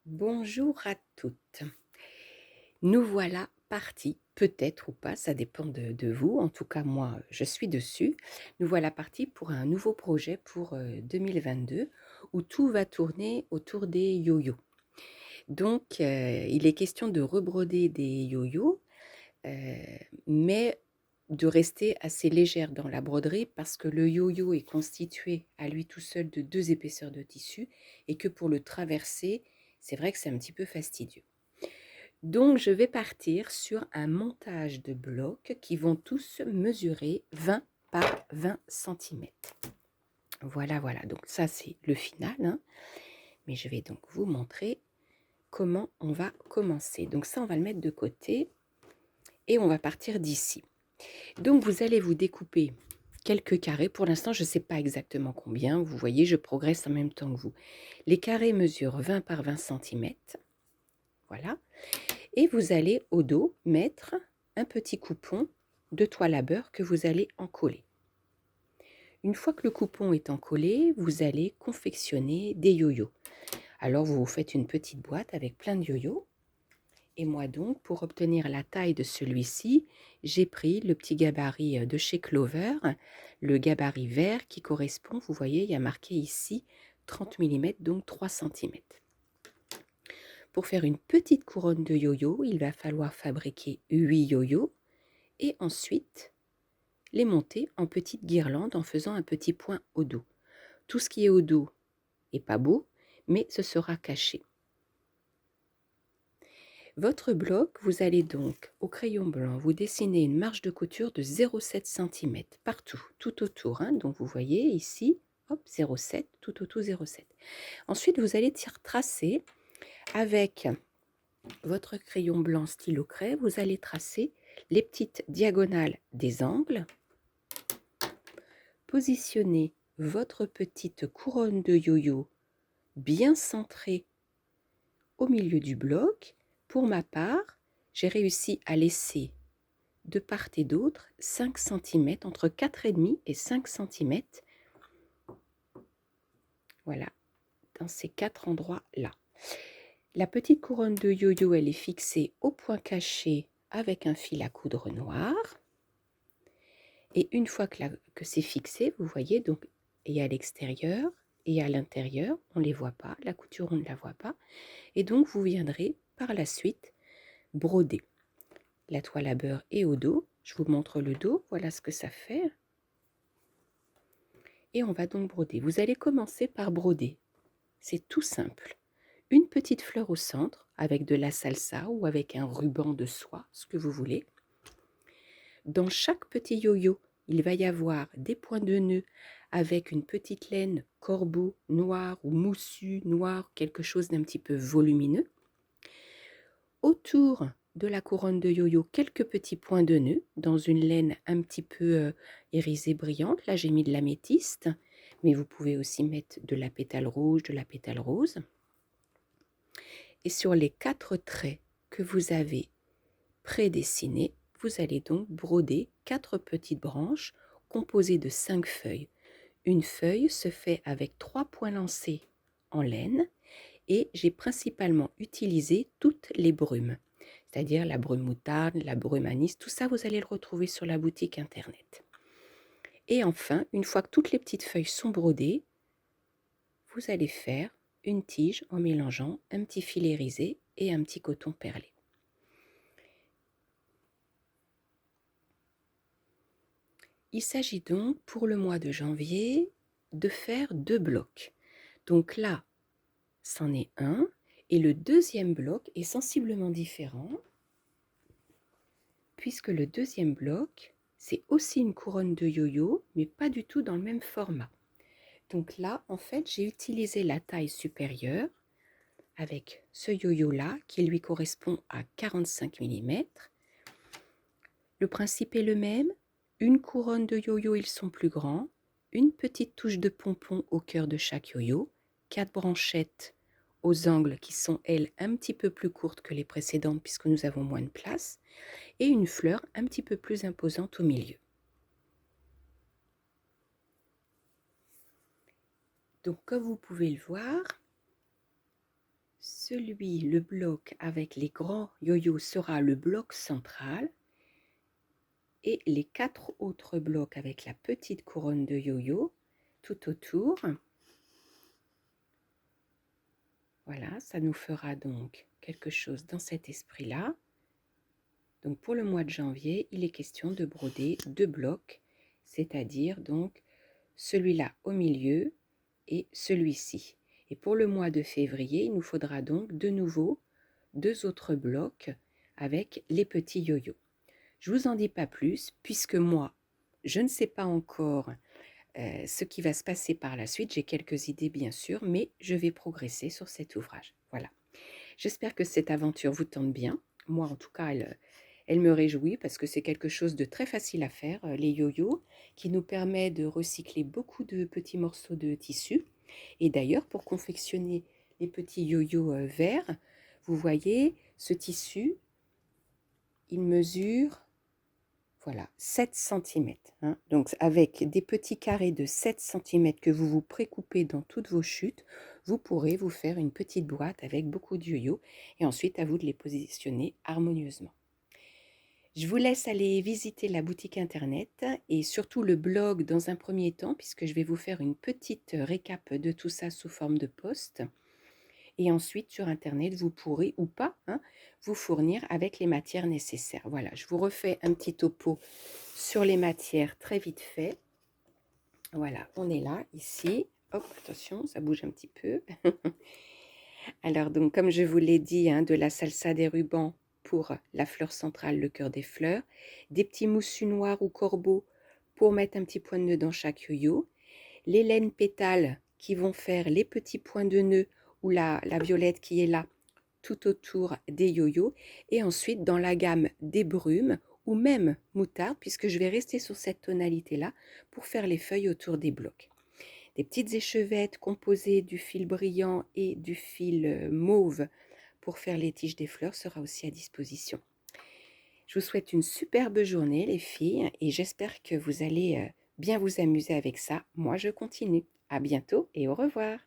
Bonjour à toutes. Nous voilà partis, peut-être ou pas, ça dépend de vous. En tout cas, moi, je suis dessus. Nous voilà partis pour un nouveau projet pour 2022 où tout va tourner autour des yo-yo. Donc, il est question de rebroder des yo-yo, euh, mais de rester assez légère dans la broderie parce que le yo-yo est constitué à lui tout seul de 2 épaisseurs de tissu et que pour le traverser, c'est vrai que c'est un petit peu fastidieux. Donc, je vais partir sur un montage de blocs qui vont tous mesurer 20 par 20 centimètres. Voilà, voilà. Donc, ça, c'est le final, hein. Mais je vais donc vous montrer comment on va commencer. Donc, ça, on va le mettre de côté et on va partir d'ici. Donc, vous allez vous découper quelques carrés. Pour l'instant, je ne sais pas exactement combien. Vous voyez, je progresse en même temps que vous. Les carrés mesurent 20 par 20 centimètres. Voilà. Et vous allez au dos mettre un petit coupon de toile à beurre que vous allez encoller. Une fois que le coupon est encollé, vous allez confectionner des yo-yo. Alors vous vous faites une petite boîte avec plein de yo-yo. Et moi donc, pour obtenir la taille de celui-ci, j'ai pris le petit gabarit de chez Clover, le gabarit vert qui correspond, vous voyez, il y a marqué ici 30 mm, donc 3 centimètres. Pour faire une petite couronne de yo-yo, il va falloir fabriquer 8 yo-yo et ensuite les monter en petites guirlandes en faisant un petit point au dos. Tout ce qui est au dos n'est pas beau, mais ce sera caché. Votre bloc, vous allez donc au crayon blanc vous dessiner une marge de couture de 0,7 cm partout, tout autour. Donc vous voyez ici, hop, 0,7, tout autour 0,7. Ensuite, vous allez tracer avec votre crayon blanc stylo craie, vous allez tracer les petites diagonales des angles. Positionnez votre petite couronne de yo-yo bien centrée au milieu du bloc. Pour ma part, j'ai réussi à laisser de part et d'autre 5 cm, entre 4,5 et 5 cm. Voilà, dans ces 4 endroits-là. La petite couronne de yo-yo, elle est fixée au point caché avec un fil à coudre noir. Et une fois que c'est fixé, vous voyez, donc il y a à l'extérieur et à l'intérieur, on ne les voit pas, la couture, on ne la voit pas. Et donc, vous viendrez par la suite broder. La toile à beurre est au dos. Je vous montre le dos, voilà ce que ça fait. Et on va donc broder. Vous allez commencer par broder. C'est tout simple. Une petite fleur au centre avec de la salsa ou avec un ruban de soie, ce que vous voulez. Dans chaque petit yo-yo, il va y avoir des points de nœud avec une petite laine corbeau noire ou moussu noir, quelque chose d'un petit peu volumineux. Autour de la couronne de yo-yo, quelques petits points de nœud dans une laine un petit peu irisée brillante. Là, j'ai mis de l'améthyste, mais vous pouvez aussi mettre de la pétale rouge, de la pétale rose. Et sur les 4 traits que vous avez prédessinés, vous allez donc broder 4 petites branches composées de 5 feuilles. Une feuille se fait avec 3 points lancés en laine et j'ai principalement utilisé toutes les brumes, c'est-à-dire la brume moutarde, la brume anis, tout ça vous allez le retrouver sur la boutique internet. Et enfin, une fois que toutes les petites feuilles sont brodées, vous allez faire une tige en mélangeant un petit fil irisé et un petit coton perlé. Il s'agit donc pour le mois de janvier de faire 2 blocs. Donc là, c'en est un, et le deuxième bloc est sensiblement différent, puisque le deuxième bloc, c'est aussi une couronne de yo-yo, mais pas du tout dans le même format. Donc là, en fait, j'ai utilisé la taille supérieure avec ce yo-yo-là, qui lui correspond à 45 mm. Le principe est le même, une couronne de yo-yo, ils sont plus grands, une petite touche de pompon au cœur de chaque yo-yo, 4 branchettes aux angles qui sont, elles, un petit peu plus courtes que les précédentes puisque nous avons moins de place, et une fleur un petit peu plus imposante au milieu. Donc, comme vous pouvez le voir, le bloc avec les grands yo-yo sera le bloc central et les 4 autres blocs avec la petite couronne de yo-yo tout autour. Voilà, ça nous fera donc quelque chose dans cet esprit-là. Donc pour le mois de janvier, il est question de broder 2 blocs, c'est-à-dire donc celui-là au milieu et celui-ci. Et pour le mois de février, il nous faudra donc de nouveau 2 autres blocs avec les petits yo-yo. Je ne vous en dis pas plus puisque moi, je ne sais pas encore ce qui va se passer par la suite. J'ai quelques idées bien sûr, mais je vais progresser sur cet ouvrage. Voilà. J'espère que cette aventure vous tente bien. Moi, en tout cas, elle me réjouit parce que c'est quelque chose de très facile à faire, les yo-yo, qui nous permet de recycler beaucoup de petits morceaux de tissu. Et d'ailleurs, pour confectionner les petits yo-yo verts, vous voyez, ce tissu, il mesure, voilà, 7 cm. Hein. Donc, avec des petits carrés de 7 cm que vous vous précoupez dans toutes vos chutes, vous pourrez vous faire une petite boîte avec beaucoup de yo-yo. Et ensuite, à vous de les positionner harmonieusement. Je vous laisse aller visiter la boutique internet et surtout le blog dans un premier temps, puisque je vais vous faire une petite récap de tout ça sous forme de post. Et ensuite, sur internet, vous pourrez ou pas vous fournir avec les matières nécessaires. Voilà, je vous refais un petit topo sur les matières très vite fait. Voilà, on est là, ici. Hop, attention, ça bouge un petit peu. Alors, donc, comme je vous l'ai dit, de la salsa des rubans pour la fleur centrale, le cœur des fleurs, des petits moussus noirs ou corbeaux pour mettre un petit point de nœud dans chaque yo-yo, les laines pétales qui vont faire les petits points de nœud ou la violette qui est là tout autour des yo-yo, et ensuite dans la gamme des brumes ou même moutarde, puisque je vais rester sur cette tonalité-là pour faire les feuilles autour des blocs. Des petites échevettes composées du fil brillant et du fil mauve pour faire les tiges des fleurs sera aussi à disposition. Je vous souhaite une superbe journée les filles et j'espère que vous allez bien vous amuser avec ça. Moi je continue. À bientôt et au revoir.